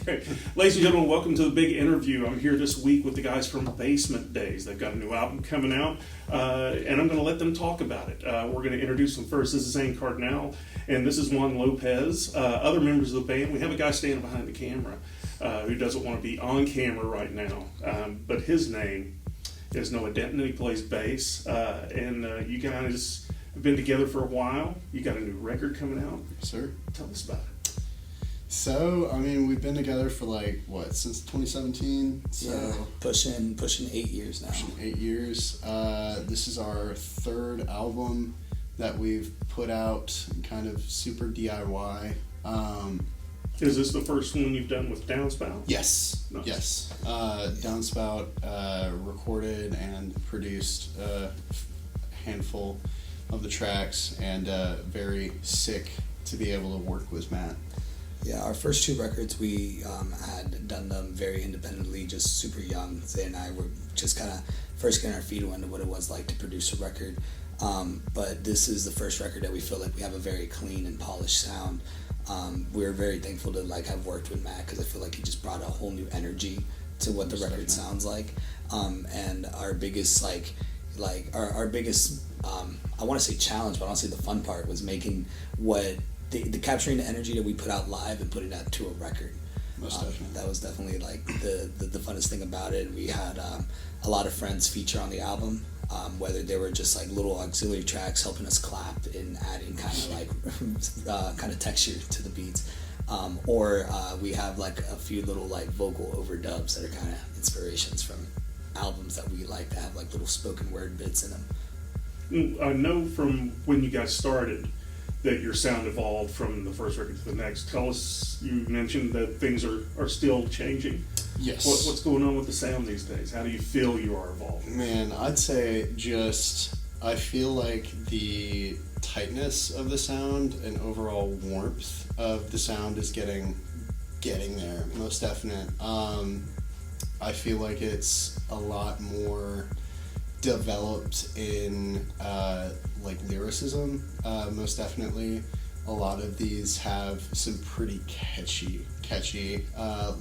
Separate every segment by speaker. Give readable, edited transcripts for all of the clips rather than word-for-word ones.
Speaker 1: Okay. Ladies and gentlemen, welcome to the big interview. I'm here this week with the guys from Basement Days. They've got a new album coming out, and I'm going to let them talk about it. We're going to introduce them first. This is Zane Cardinal, and this is Juan Lopez. Other members of the band, we have a guy standing behind the camera who doesn't want to be on camera right now, but his name is Noah Denton, and he plays bass. And you guys have been together for a while. You got a new record coming out.
Speaker 2: Yes, sir.
Speaker 1: Tell us about it.
Speaker 2: So, I mean, we've been together for since 2017? So,
Speaker 3: yeah, pushing 8 years now.
Speaker 2: Pushing 8 years. This is our third album that we've put out, kind of super DIY.
Speaker 1: Is this the first one you've done with Downspout?
Speaker 2: Yes.
Speaker 1: Nice.
Speaker 2: Yes. Downspout recorded and produced a handful of the tracks, and very sick to be able to work with Matt.
Speaker 3: Yeah, our first two records, we had done them very independently, just super young. Zay and I were just kind of first getting our feet into what it was like to produce a record. But this is the first record that we feel like we have a very clean and polished sound. We're very thankful to have worked with Matt, because I feel like he just brought a whole new energy to what the record sounds like. And our biggest our biggest I want to say challenge, but honestly the fun part was making what the capturing the energy that we put out live and putting that to a record.
Speaker 2: Most definitely.
Speaker 3: That was definitely the funnest thing about it. We had a lot of friends feature on the album, whether they were just little auxiliary tracks helping us clap and adding kind of texture to the beats, or we have a few little vocal overdubs that are kind of inspirations from albums that we like to have little spoken word bits in them.
Speaker 1: I know from when you guys started that your sound evolved from the first record to the next. Tell us, you mentioned that things are still changing.
Speaker 2: Yes.
Speaker 1: What's going on with the sound these days? How do you feel you are evolving?
Speaker 2: Man, I'd say I feel like the tightness of the sound and overall warmth of the sound is getting there, most definite. I feel like it's a lot more developed in lyricism, most definitely. A lot of these have some pretty catchy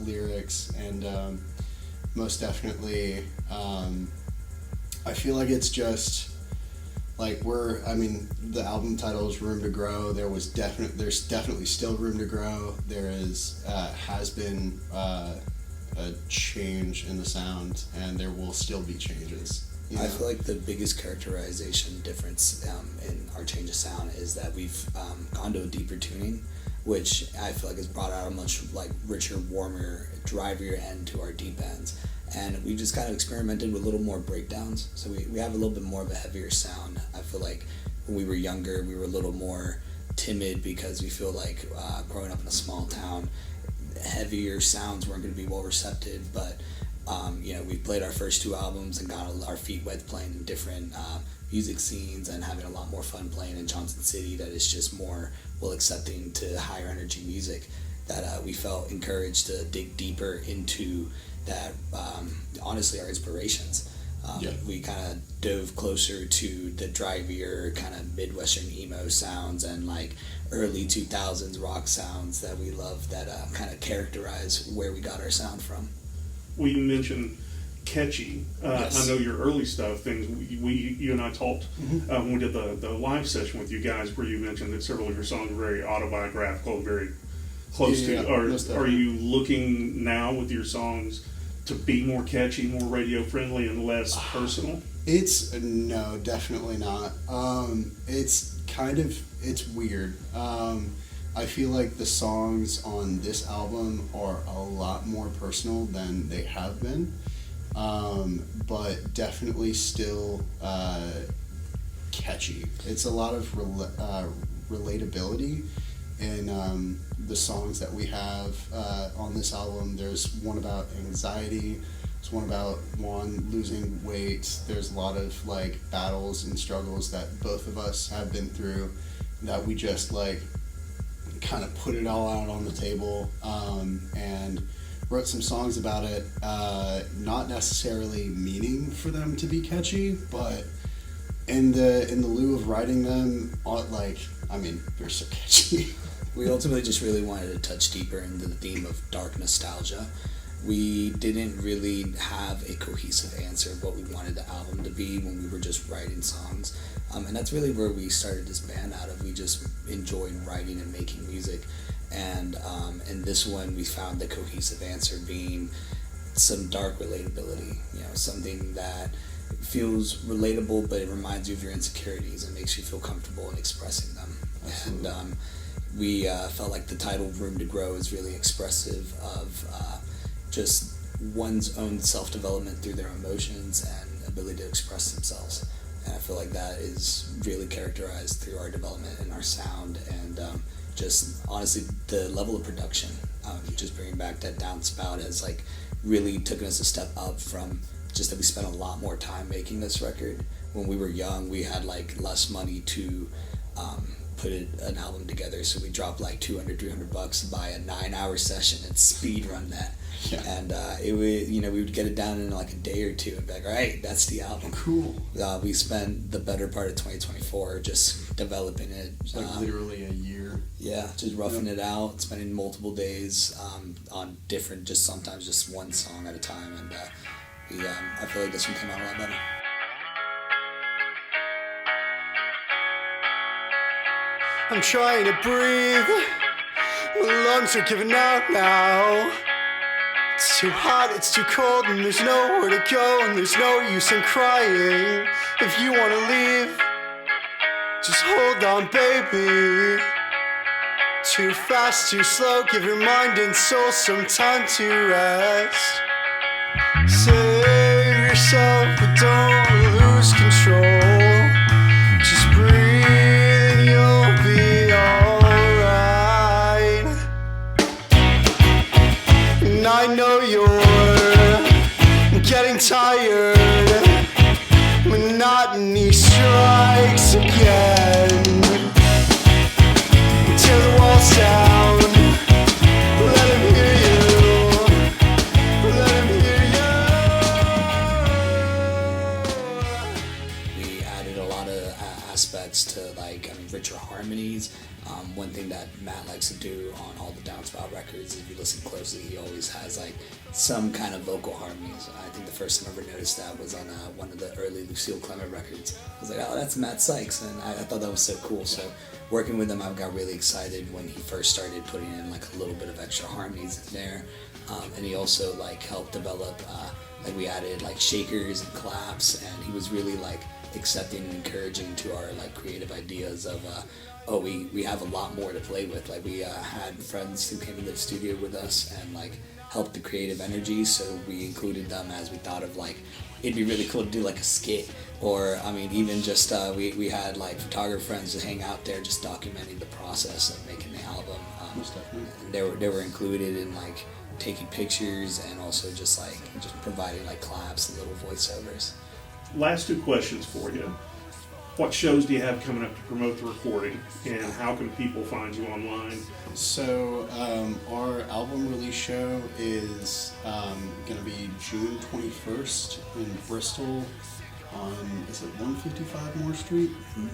Speaker 2: lyrics, and most definitely I feel like it's just the album title is Room to Grow. There's definitely still room to grow. There has been a change in the sound, and there will still be changes.
Speaker 3: I feel like the biggest characterization difference in our change of sound is that we've gone to a deeper tuning, which I feel like has brought out a much richer, warmer, drivier end to our deep ends. And we just kind of experimented with a little more breakdowns. So we have a little bit more of a heavier sound. I feel like when we were younger, we were a little more timid, because we feel like growing up in a small town, heavier sounds weren't going to be well received, but we played our first two albums and got our feet wet playing in different music scenes, and having a lot more fun playing in Johnson City that is just more accepting to higher energy music, that we felt encouraged to dig deeper into that. Honestly, our inspirations. We kind of dove closer to the drivier kind of Midwestern emo sounds and early 2000s rock sounds that we love, that kind of characterize where we got our sound from.
Speaker 1: We mentioned catchy.
Speaker 2: Yes.
Speaker 1: I know your early stuff, things you and I talked when we did the live session with you guys, where you mentioned that several of your songs were very autobiographical, very close to. Are you looking now with your songs to be more catchy, more radio friendly, and less personal?
Speaker 2: No, definitely not. It's weird. I feel like the songs on this album are a lot more personal than they have been, but definitely still catchy. It's a lot of relatability in the songs that we have on this album. There's one about anxiety. There's one about Juan losing weight. There's a lot of battles and struggles that both of us have been through, that we just kind of put it all out on the table, and wrote some songs about it, not necessarily meaning for them to be catchy, but in the lieu of writing them, they're so catchy.
Speaker 3: We ultimately just really wanted to touch deeper into the theme of dark nostalgia. We didn't really have a cohesive answer of what we wanted the album to be when we were just writing songs. And that's really where we started this band out of. We just enjoyed writing and making music. And in this one, we found the cohesive answer being some dark relatability, something that feels relatable, but it reminds you of your insecurities and makes you feel comfortable in expressing them. Absolutely. And we felt like the title Room to Grow is really expressive of just one's own self-development through their emotions and ability to express themselves. And I feel like that is really characterized through our development and our sound, and just honestly the level of production, just bringing back that Downspout has like really taken us a step up from just that we spent a lot more time making this record. When we were young, we had like less money to put an album together, so we dropped like $200-$300 to buy a 9-hour session and speed run that. Yeah. And it would, we would get it down in like a day or two and be like, all right, that's the album.
Speaker 2: Cool.
Speaker 3: We spent the better part of 2024 just developing it.
Speaker 2: Like literally a year.
Speaker 3: Yeah, just roughing it out, spending multiple days on different, just sometimes just one song at a time, and I feel like this one came out a lot better.
Speaker 4: I'm trying to breathe, my lungs are giving out now. It's too hot, it's too cold, and there's nowhere to go, and there's no use in crying. If you wanna leave, just hold on, baby. Too fast, too slow, give your mind and soul some time to rest. Save yourself, but don't lose control. Just breathe and you'll be alright. And I know you're getting tired. Monotony strikes again. Tear the walls down. Let him hear you. Let him hear you.
Speaker 3: We added a lot of aspects to richer harmonies. One thing that Matt likes to do on all the Downspout records, if you listen closely, he always has some kind of vocal harmonies. I think the first time I ever noticed that was on one of the early Lucille Clement records. I was like, oh, that's Matt Sykes, and I thought that was so cool. So working with him, I got really excited when he first started putting in a little bit of extra harmonies in there, and he also helped develop. We added shakers and claps, and he was really accepting and encouraging to our creative ideas of we have a lot more to play with. We had friends who came into the studio with us and helped the creative energy, so we included them as we thought of it'd be really cool to do a skit, or even just we had photographer friends to hang out there just documenting the process of making the album. They were included in taking pictures and also just providing claps and little voiceovers.
Speaker 1: Last two questions for you. What shows do you have coming up to promote the recording, and how can people find you online?
Speaker 2: So our album release show is going to be June 21st in Bristol on, is it 155 Moore Street? Mm-hmm.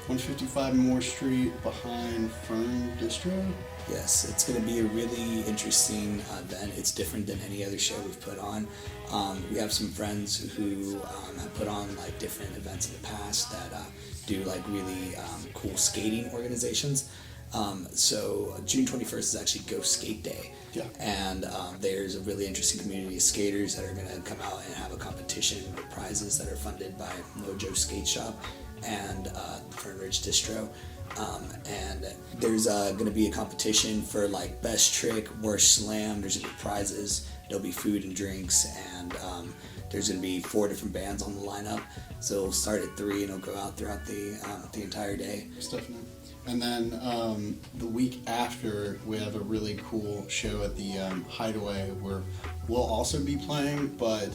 Speaker 2: 155 Moore Street behind Fern Distro.
Speaker 3: Yes, it's going to be a really interesting event. It's different than any other show we've put on. We have some friends who have put on different events in the past that do really cool skating organizations. So June 21st is actually Go Skate Day.
Speaker 2: Yeah. And
Speaker 3: there's a really interesting community of skaters that are going to come out and have a competition with prizes that are funded by Mojo Skate Shop and Fern Ridge Distro. And there's going to be a competition for best trick, worst slam. There's going to be prizes. There'll be food and drinks, and there's going to be 4 different bands on the lineup. So it'll start at 3 and it'll go out throughout the entire day.
Speaker 2: Definitely. And then the week after, we have a really cool show at the Hideaway where we'll also be playing, but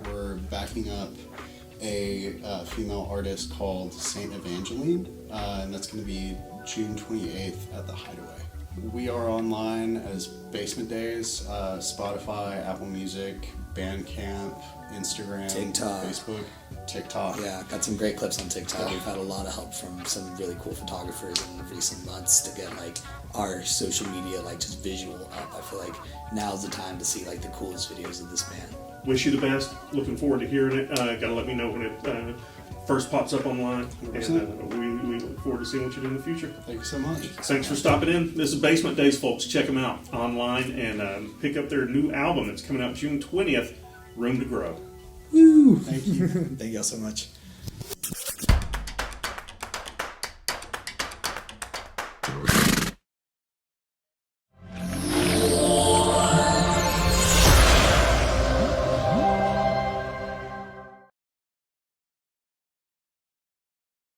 Speaker 2: we're backing up a female artist called Saint Evangeline, and that's going to be June 28th at the Hideaway. We are online as Basement Days, Spotify, Apple Music, Bandcamp, Instagram,
Speaker 3: TikTok.
Speaker 2: Facebook, TikTok.
Speaker 3: Yeah, got some great clips on TikTok. We've had a lot of help from some really cool photographers in recent months to get like our social media like just visual up. I feel like now's the time to see like the coolest videos of this band.
Speaker 1: Wish you the best. Looking forward to hearing it. Gotta let me know when it first pops up online. And we look forward to seeing what you do in the future.
Speaker 2: Thank you so much.
Speaker 1: Thanks for stopping in. This is Basement Days, folks. Check them out online and pick up their new album that's coming out June 20th, Room to Grow.
Speaker 3: Woo!
Speaker 2: Thank you.
Speaker 3: Thank y'all so much.